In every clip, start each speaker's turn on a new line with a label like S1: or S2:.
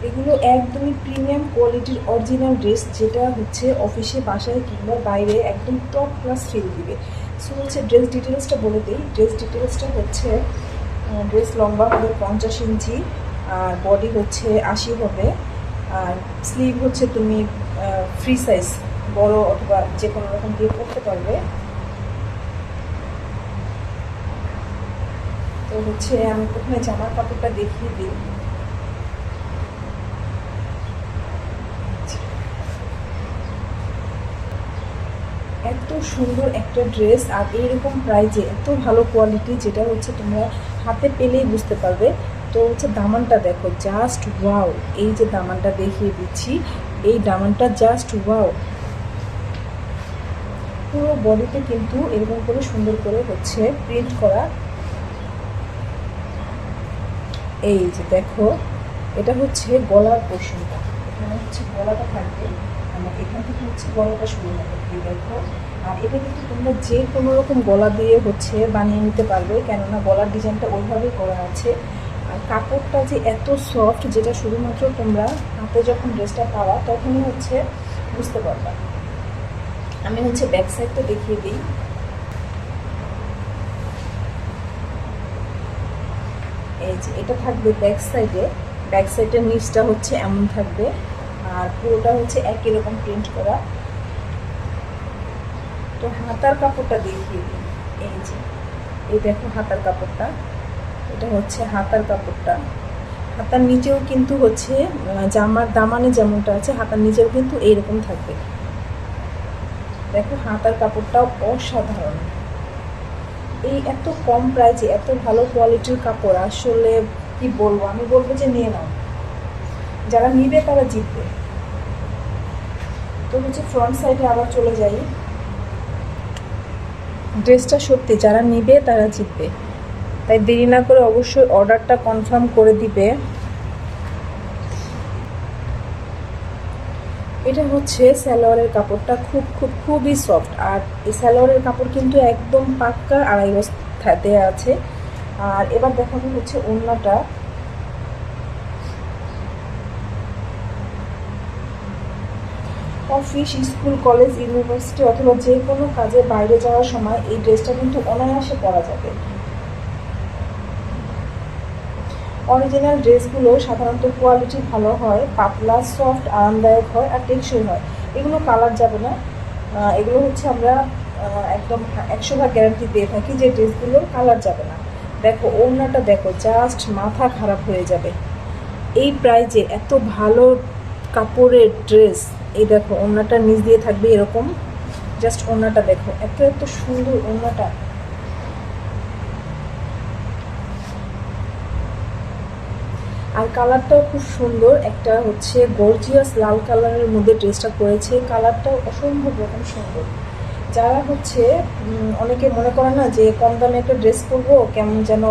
S1: এগুলো একদমই প্রিমিয়াম কোয়ালিটির অরিজিনাল ড্রেস, যেটা হচ্ছে অফিসে, বাসায় কিংবা বাইরে একদম টপ ক্লাস ফিল দিবে। সো হচ্ছে ড্রেস ডিটেলসটা বলে দিই। ড্রেস ডিটেলসটা হচ্ছে ড্রেস লম্বা হবে 50 ইঞ্চি, আর বডি হচ্ছে 80 হবে, আর স্লিভ হচ্ছে তুমি ফ্রি সাইজ বড় অথবা যে কোনো রকম দিয়ে পরতে পারবে। তো হচ্ছে আমি প্রথমে জামার কাপড়টা দেখিয়ে দিই। এত সুন্দর একটা ড্রেস, আর এইরকম প্রাইজে এত ভালো কোয়ালিটি, যেটা হচ্ছে তোমরা হাতে পেলেই বুঝতে পারবে। তো হচ্ছে দামানটা দেখো, জাস্ট ওয়াও। এই যে দামানটা দেখিয়ে দিচ্ছি, এই দামানটা জাস্ট ওয়াও। পুরো বডিতে কিন্তু এরকম করে সুন্দর করে হচ্ছে প্রিন্ট করা। এই যে দেখো, এটা হচ্ছে গলার পোর্শনটা, এখানে হচ্ছে গলাটা থাকবে, মানে এখান থেকে হচ্ছে গলাটা শুরু হবে। এই দেখো, আর এটা কিন্তু তোমরা যে কোনো রকম গলা দিয়ে হচ্ছে বানিয়ে নিতে পারবে, কেননা গলার ডিজাইনটা ওইভাবেই করা আছে। আর কাপড়টা যে এত সফট, যেটা শুধুমাত্র তোমরা হাতে যখন ড্রেসটা পাওয়া তখনই হচ্ছে বুঝতে পারবা। আমি হচ্ছে ব্যাক সাইডটা দেখিয়ে দিই। এই যে এটা থাকবে ব্যাক সাইডে, ব্যাক সাইডের নিচটা হচ্ছে এমন থাকবে, আর পুরোটা হচ্ছে একই রকম প্রিন্ট করা। তো হাতার কাপড়টা দেখিয়ে দিই। এই যে এই দেখো হাতার কাপড়টা, এটা হচ্ছে হাতার কাপড়টা। হাতার নিচেও কিন্তু হচ্ছে জামার দামানে যেমনটা আছে, হাতার নিচেও কিন্তু এইরকম থাকবে। দেখো হাতার কাপড়টাও অসাধারণ। এই এত কম প্রাইসে এত ভালো কোয়ালিটির কাপড়, আসলে কি বলবো, আমি বলবো যে নিয়ে নাও, যারা নিবে তারা জিতবে। তো হচ্ছে ফ্রন্ট সাইডে আবার চলে যাই। ড্রেসটা সত্যি যারা নিবে তারা জিতবে, তাই দেরি না করে অবশ্যই অর্ডারটা কনফার্ম করে দিবে। এটা হচ্ছে সালোয়ারের কাপড়টা, খুবই সফট, আর এই সালোয়ারের কাপড় কিন্তু একদম পাক্কা আড়াই গজ দেওয়া আছে। আর এবার দেখাবো হচ্ছে ওড়নাটা। অফিস, স্কুল, কলেজ, ইউনিভার্সিটি অথবা যে কোনো কাজে বাইরে যাওয়ার সময় এই ড্রেসটা কিন্তু অনায়াসে পরা যাবে। অরিজিনাল ড্রেসগুলো সাধারণত কোয়ালিটি ভালো হয়, পাতলা, সফট, আরামদায়ক হয় আর টেকসই হয়। এগুলো কালার যাবে না। এগুলো হচ্ছে আমরা একদম 100% গ্যারান্টি দিয়ে থাকি যে ড্রেসগুলোর কালার যাবে না। দেখো ওড়নাটা দেখো, জাস্ট মাথা খারাপ হয়ে যাবে। এই প্রাইজে এত ভালো কাপড়ের ড্রেস, এই দেখো ওড়নাটা নিচ দিয়ে থাকবে এরকম, জাস্ট ওড়নাটা দেখো, এত সুন্দর ওড়নাটা। আর কালারটাও খুব সুন্দর, একটা হচ্ছে গর্জিয়াস লাল কালারের মধ্যে ড্রেসটা করেছে, কালারটাও অসম্ভব রকম সুন্দর। যারা হচ্ছে অনেকে মনে করে না যে কম দামে একটা ড্রেস পরবো কেমন যেন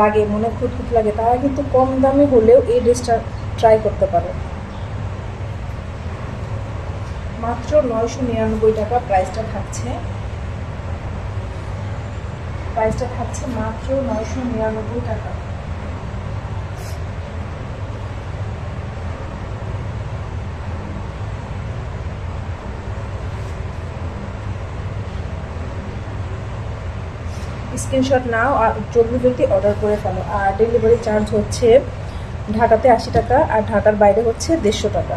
S1: লাগে, মনে খুঁতখুত লাগে, তারা কিন্তু কম দামে হলেও এই ড্রেসটা ট্রাই করতে পারে। মাত্র 999 টাকা প্রাইসটা থাকছে, মাত্র 999 টাকা। স্ক্রিনশট নাও আর জলদি অর্ডার করে ফেলো। আর ডেলিভারি চার্জ হচ্ছে ঢাকাতে 80 টাকা, আর ঢাকার বাইরে হচ্ছে 150 টাকা।